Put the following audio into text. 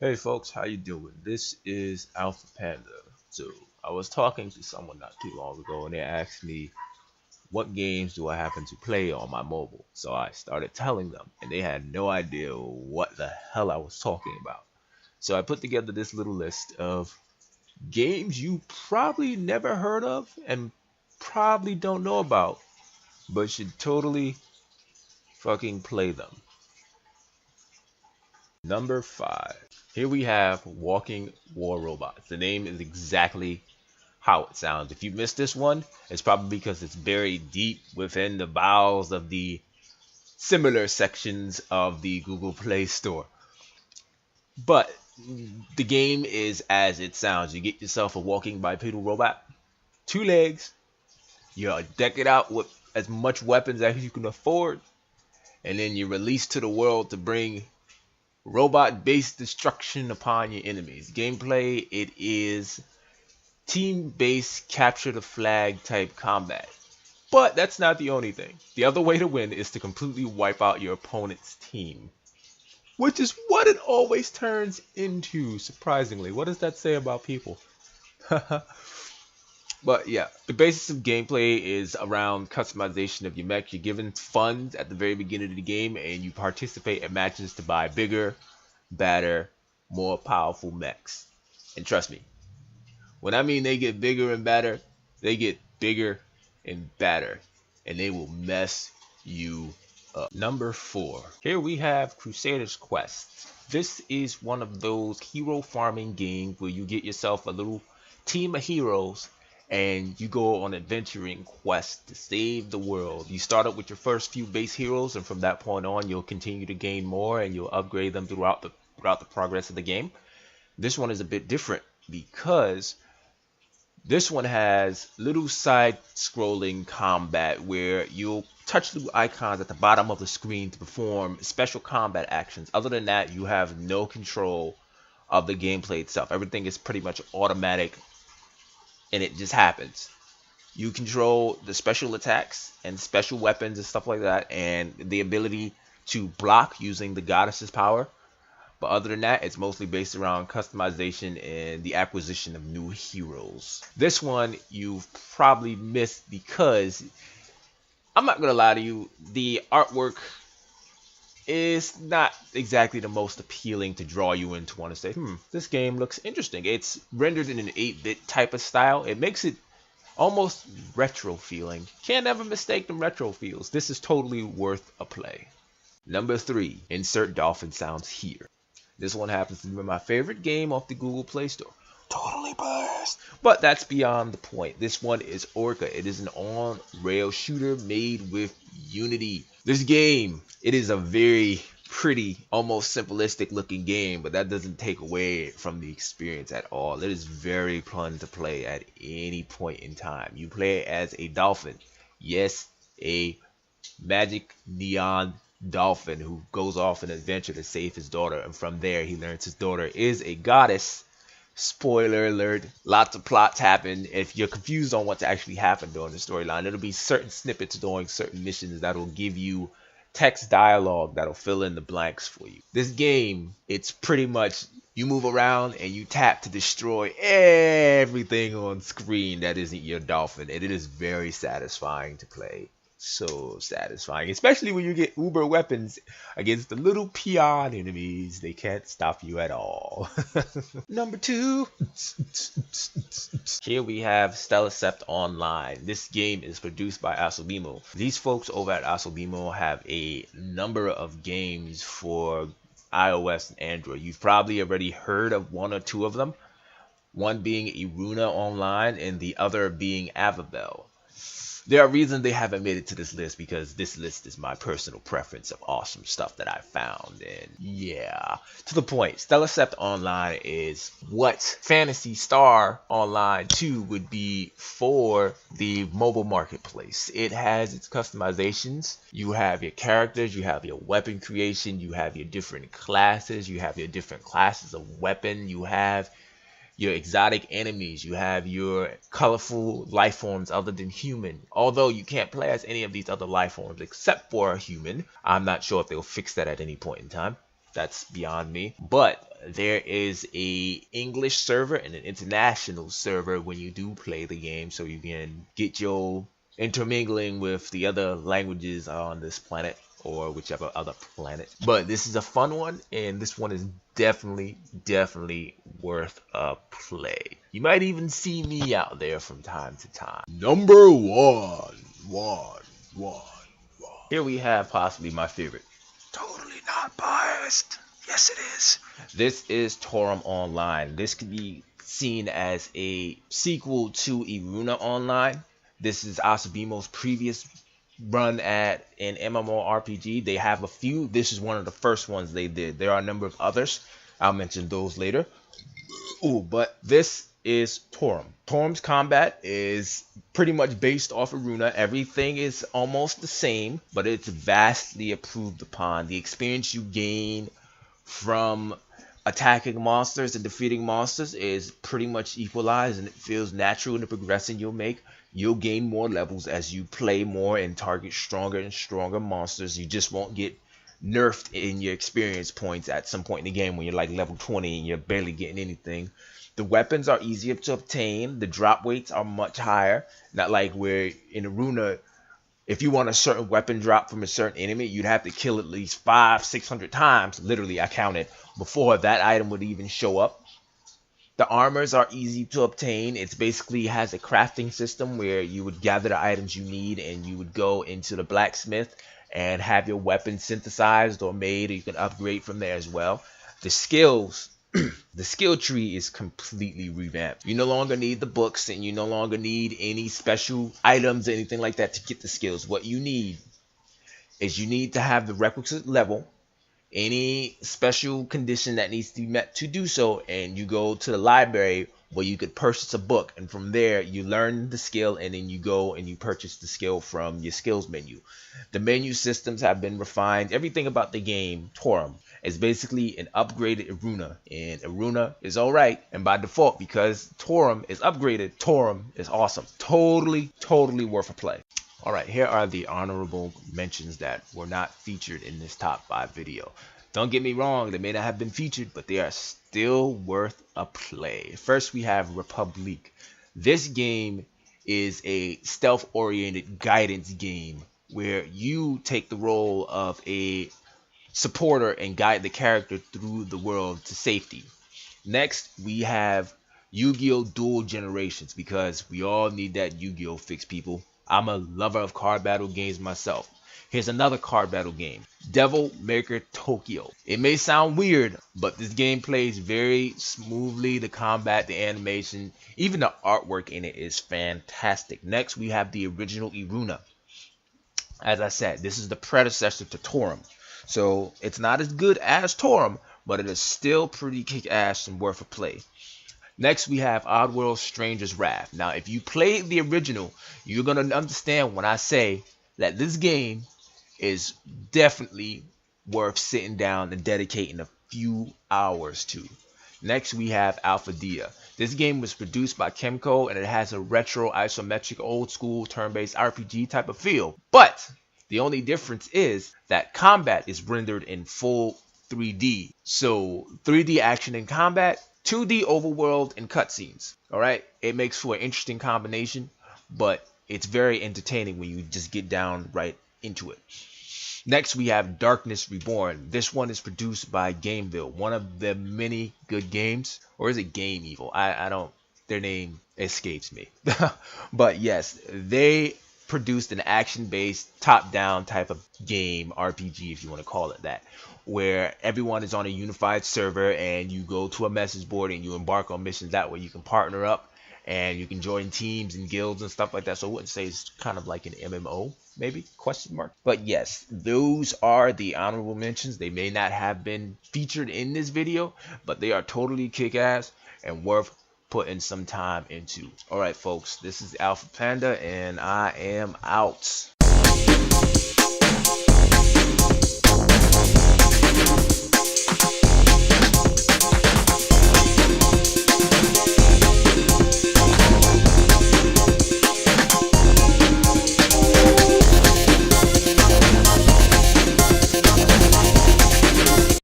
Hey folks, how you doing? This is Alpha Panda. So I was talking to someone not too long ago and they asked me what games do I happen to play on my mobile. So I started telling them and they had no idea what the hell I was talking about. So I put together this little list of games you probably never heard of and probably don't know about, but should totally fucking play them. Number 5. Here we have Walking War Robots. The name is exactly how it sounds. If you missed this one, it's probably because it's buried deep within the bowels of the similar sections of the Google Play Store. But the game is as it sounds. You get yourself a walking bipedal robot, two legs, you deck it out with as much weapons as you can afford, and then you're released to the world to bring robot-based destruction upon your enemies. Gameplay, it is team-based capture the flag type combat. But that's not the only thing. The other way to win is to completely wipe out your opponent's team, which is what it always turns into, surprisingly. What does that say about people? But yeah, the basis of gameplay is around customization of your mech. You're given funds at the very beginning of the game, and you participate in matches to buy bigger, badder, more powerful mechs. And trust me, when I mean they get bigger and badder, they get bigger and badder, and they will mess you up. Number 4. Here we have Crusader's Quest. This is one of those hero farming games where you get yourself a little team of heroes and you go on adventuring quests to save the world. You start up with your first few base heroes, and from that point on, you'll continue to gain more and you'll upgrade them throughout the progress of the game. This one is a bit different because this one has little side scrolling combat where you'll touch little icons at the bottom of the screen to perform special combat actions. Other than that, you have no control of the gameplay itself. Everything is pretty much automatic and it just happens. You control the special attacks and special weapons and stuff like that, and the ability to block using the goddess's power. But other than that, it's mostly based around customization and the acquisition of new heroes. This one you've probably missed because I'm not gonna lie to you, the artwork is not exactly the most appealing to draw you into want to say, this game looks interesting. It's rendered in an 8-bit type of style. It makes it almost retro feeling. Can't ever mistake them retro feels. This is totally worth a play. Number 3, insert dolphin sounds here. This one happens to be my favorite game off the Google Play Store. Totally biased. But that's beyond the point. This one is Orca. It is an on-rail shooter made with Unity. This game, it is a very pretty, almost simplistic looking game, but that doesn't take away from the experience at all. It is very fun to play at any point in time. You play as a dolphin. Yes, a magic neon dolphin who goes off an adventure to save his daughter, and from there he learns his daughter is a goddess. Spoiler alert, lots of plots happen. If you're confused on what actually happened during the storyline, it'll be certain snippets during certain missions that'll give you text dialogue that'll fill in the blanks for you. This game, it's pretty much you move around and you tap to destroy everything on screen that isn't your dolphin, and it is very satisfying to play. So satisfying, especially when you get uber weapons against the little peon enemies. They can't stop you at all. Number 2. Here we have Stellarcept Online. This game is produced by Asobimo. These folks over at Asobimo have a number of games for iOS and Android. You've probably already heard of one or two of them. One being Iruna Online and the other being Avabel. There are reasons they haven't made it to this list because this list is my personal preference of awesome stuff that I found. And yeah, to the point, Stellarcept Online is what Phantasy Star Online 2 would be for the mobile marketplace. It has its customizations. You have your characters, you have your weapon creation, you have your different classes, you have your different classes of weapon, you have your exotic enemies, you have your colorful life forms other than human. Although you can't play as any of these other life forms except for a human. I'm not sure if they'll fix that at any point in time. That's beyond me. But there is a English server and an international server when you do play the game, so you can get your intermingling with the other languages on this planet or whichever other planet. But this is a fun one, and this one is definitely worth a play. You might even see me out there from time to time. Number one. Here we have possibly my favorite. Totally not biased. Yes, it is. This is Torum Online. This could be seen as a sequel to Iruna Online. This is Asobi's previous run at an MMORPG. They have a few. This is one of the first ones they did. There are a number of others. I'll mention those later. Ooh, but this is Torum. Torum's combat is pretty much based off Iruna. Everything is almost the same, but it's vastly improved upon. The experience you gain from attacking monsters and defeating monsters is pretty much equalized, and it feels natural in the progression you'll make. You'll gain more levels as you play more and target stronger and stronger monsters. You just won't get nerfed in your experience points at some point in the game when you're like level 20 and you're barely getting anything. The weapons are easier to obtain. The drop weights are much higher. Not like where in Iruna, if you want a certain weapon drop from a certain enemy, you'd have to kill at least 500-600 times. Literally, I counted before that item would even show up. The armors are easy to obtain. It basically has a crafting system where you would gather the items you need and you would go into the blacksmith and have your weapon synthesized or made, or you can upgrade from there as well. The skills, the skill tree is completely revamped. You no longer need the books and you no longer need any special items or anything like that to get the skills. What you need is you need to have the requisite level, any special condition that needs to be met to do so, and you go to the library where you could purchase a book, and from there you learn the skill and then you go and you purchase the skill from your skills menu. The menu systems have been refined. Everything about the game, Torum, is basically an upgraded Iruna, and Iruna is alright, and by default, because Torum is upgraded, Torum is awesome. Totally worth a play. Alright, here are the honorable mentions that were not featured in this top 5 video. Don't get me wrong, they may not have been featured, but they are still worth a play. First, we have Republic. This game is a stealth-oriented guidance game where you take the role of a supporter and guide the character through the world to safety. Next, we have Yu-Gi-Oh! Dual Generations, because we all need that Yu-Gi-Oh! Fix, people. I'm a lover of card battle games myself. Here's another card battle game, Devil Maker Tokyo. It may sound weird, but this game plays very smoothly. The combat, the animation, even the artwork in it is fantastic. Next, we have the original Iruna. As I said, this is the predecessor to Torum. So it's not as good as Torum, but it is still pretty kick-ass and worth a play. Next, we have Oddworld Stranger's Wrath. Now, if you played the original, you're going to understand when I say that this game is definitely worth sitting down and dedicating a few hours to. Next, we have Alpha Dia. This game was produced by Kemco, and it has a retro, isometric, old-school, turn-based RPG type of feel. But the only difference is that combat is rendered in full 3D. So 3D action and combat, 2D overworld and cutscenes. Alright, it makes for an interesting combination, but it's very entertaining when you just get down right into it. Next, we have Darkness Reborn. This one is produced by Gameville, one of the many good games. Or is it Game Evil? I don't, their name escapes me. But yes, they produced an action-based, top-down type of game, RPG if you want to call it that, where everyone is on a unified server and you go to a message board and you embark on missions. That way you can partner up and you can join teams and guilds and stuff like that. So I wouldn't say it's kind of like an MMO, maybe, question mark. But yes, those are the honorable mentions. They may not have been featured in this video, but they are totally kick-ass and worth putting some time into. Alright folks, this is Alpha Panda and I am out.